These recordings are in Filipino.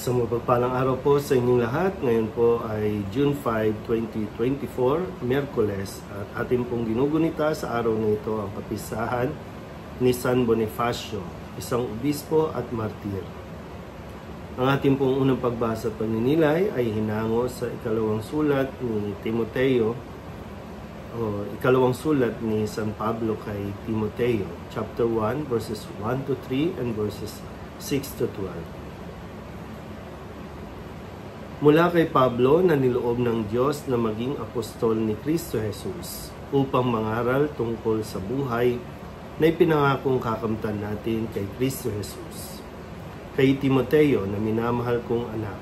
Sa mapagpalang araw po sa inyong lahat. Ngayon po ay June 5, 2024, Miyerkules. At ating pong ginugunita sa araw na ito ang kapistahan ni San Bonifacio, isang obispo at martir. Ang ating pong unang pagbasa at pagninilay ay hinango sa ikalawang sulat ni Timoteo o ikalawang sulat ni San Pablo kay Timoteo, chapter 1, verses 1 to 3 and verses 6 to 12. Mula kay Pablo na niloob ng Diyos na maging apostol ni Kristo Jesus upang mangaral tungkol sa buhay na ipinangakong kakamtan natin kay Kristo Jesus. Kay Timoteo na minamahal kong anak,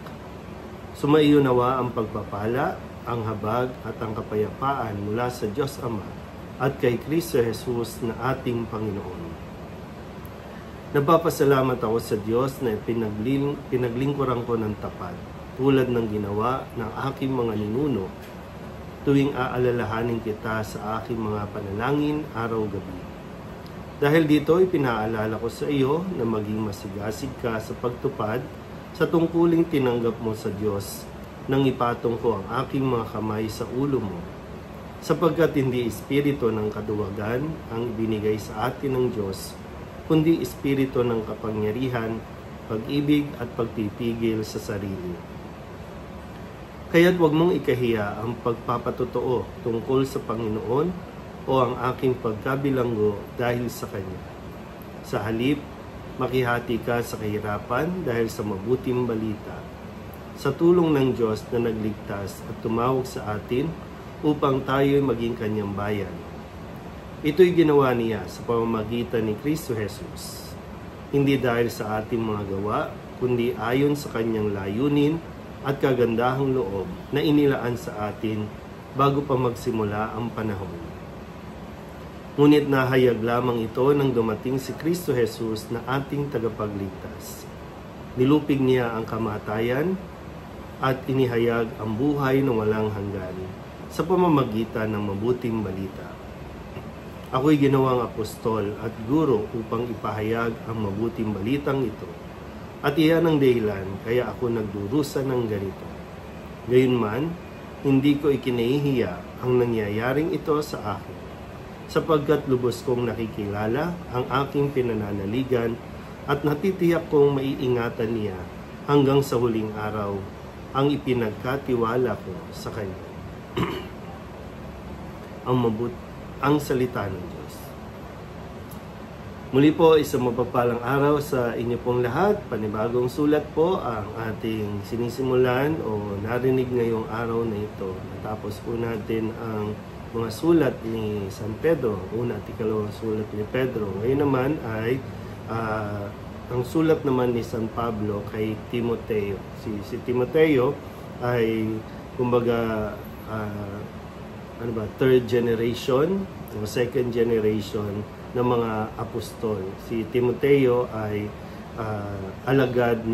sumaiyo nawa ang pagpapala, ang habag at ang kapayapaan mula sa Diyos Ama at kay Kristo Jesus na ating Panginoon. Nagpapasalamat ako sa Diyos na pinaglingkuran ko ng tapat, tulad ng ginawa ng aking mga ninuno tuwing aalalahanin kita sa aking mga panalangin araw-gabi. Dahil dito, ipinaalala ko sa iyo na maging masigasig ka sa pagtupad sa tungkuling tinanggap mo sa Diyos nang ipatong ko ang aking mga kamay sa ulo mo, sapagkat hindi espiritu ng kaduwagan ang ibinigay sa atin ng Diyos, kundi espiritu ng kapangyarihan, pag-ibig at pagpipigil sa sarili. Kaya't huwag mong ikahiya ang pagpapatotoo tungkol sa Panginoon o ang aking pagkabilanggo dahil sa Kanya. Sa halip, makihati ka sa kahirapan dahil sa mabuting balita, sa tulong ng Diyos na nagligtas at tumawag sa atin upang tayo'y maging Kanyang bayan. Ito'y ginawa niya sa pamamagitan ni Kristo Jesus, hindi dahil sa ating mga gawa, kundi ayon sa Kanyang layunin at kagandahang loob na inilaan sa atin bago pa magsimula ang panahon. Ngunit nahayag lamang ito nang dumating si Kristo Jesus na ating tagapagligtas. Nilupig niya ang kamatayan at inihayag ang buhay na walang hanggan sa pamamagitan ng mabuting balita. Ako'y ginawang apostol at guro upang ipahayag ang mabuting balitang ito. At iyan ang dahilan kaya ako nagdurusa ng ganito. Gayunman, hindi ko ikinahihiya ang nangyayaring ito sa akin, sapagkat lubos kong nakikilala ang aking pinananaligan at natitiyak kong maiingatan niya hanggang sa huling araw ang ipinagkatiwala ko sa Kanya. Ang salita ng Diyos. Muli po, isang mapagpalang araw sa inyo pong lahat. Panibagong sulat po ang ating sinisimulan o narinig ngayong araw na ito. Natapos po natin ang mga sulat ni San Pedro, una at ikalawang sulat ni Pedro. Ngayon naman ay ang sulat naman ni San Pablo kay Timoteo. Si Timoteo ay kumbaga third generation o second generation ng mga apostol. Si Timoteo ay alagad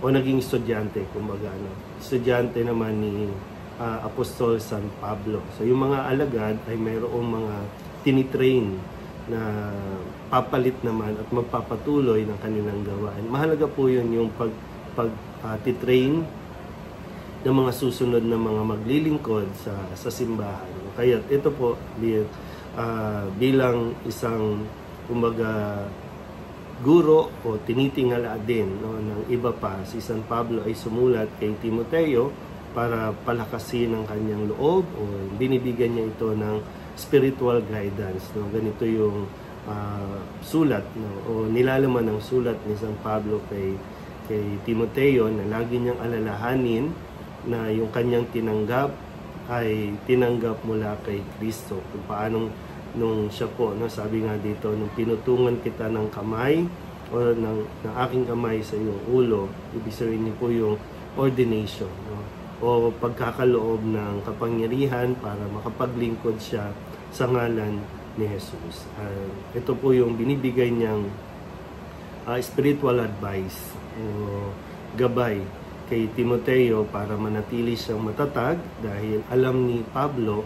o naging estudyante, kumbaga estudyante naman ni Apostol San Pablo. So yung mga alagad ay mayroong mga tinitrain na papalit naman at magpapatuloy ng kanilang gawain. Mahalaga po yun yung titrain ng mga susunod na mga maglilingkod sa simbahan. Kaya ito po bilang isang kumbaga guro o tinitingala din ng iba pa, si San Pablo ay sumulat kay Timoteo para palakasin ang kanyang loob o binibigyan niya ito ng spiritual guidance. Ganito yung sulat o nilalaman ng sulat ni San Pablo kay Timoteo na lagi niyang alalahanin na yung kanyang tinanggap ay tinanggap mula kay Kristo. Kung paanong nung siya po, sabi nga dito, nung pinutungan kita ng kamay o ng aking kamay sa iyong ulo, ibig sabihin niyo po yung ordination, o pagkakaloob ng kapangyarihan para makapaglingkod siya sa ngalan ni Jesus. Ito po yung binibigay niyang spiritual advice o gabay kay Timoteo para manatili siyang matatag, dahil alam ni Pablo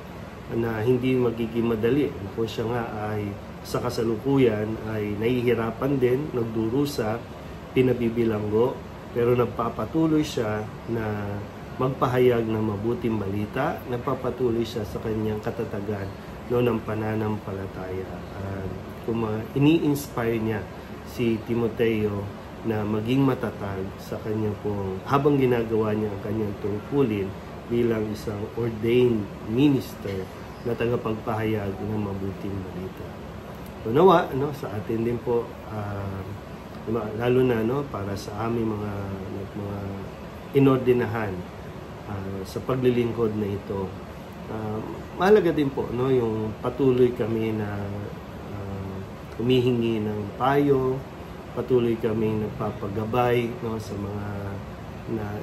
na hindi magiging madali. Kung siya nga ay sa kasalukuyan ay nahihirapan din, nagdurusa, pinabibilanggo, Pero nagpapatuloy siya na magpahayag ng mabuting balita, nagpapatuloy siya sa kanyang katatagan ng pananampalataya. Ini-inspire niya si Timoteo na maging matatag sa kanyang pong, habang ginagawa niya ang kanyang tungkulin bilang isang ordained minister na tagapagpahayag ng mabuting balita. Nawa, sa atin din po, lalo na para sa aming mga inordinahan sa paglilingkod na ito, mahalaga din po yung patuloy kami na humihingi ng payo, patuloy kami nagpapagabay sa mga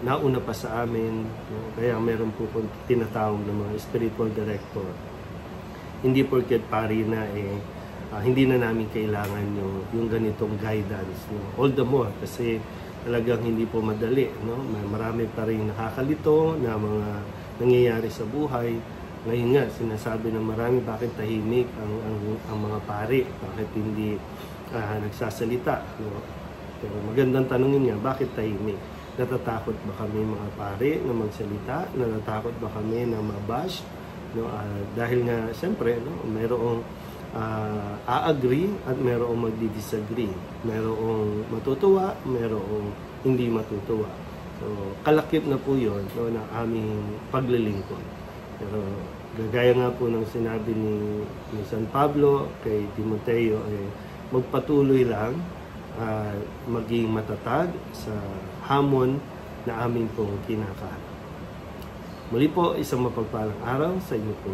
nauna pa sa amin. Kaya meron po tinatawag ng mga spiritual director. Hindi porket pari na hindi na namin kailangan yung ganitong guidance. All the more kasi talagang hindi po madali. Marami pa rin nakakalito na mga nangyayari sa buhay. Ngayon nga, sinasabi ng marami bakit tahimik ang mga pari, bakit hindi nagsasalita. Pero magandang tanongin nga, bakit tahimik? Natatakot ba kami mga pari na magsalita? Natatakot ba kami na mabash? Dahil nga, siyempre, mayroong a-agree at mayroong magdi-disagree. Mayroong matutuwa, mayroong hindi matutuwa. So, kalakip na po yun ng aming paglilingkod. Pero gagaya nga po ng sinabi ni San Pablo kay Timoteo, magpatuloy lang, maging matatag sa hamon na aming pong kinakaharap. Muli po, isang mapagpalang araw sa inyo po.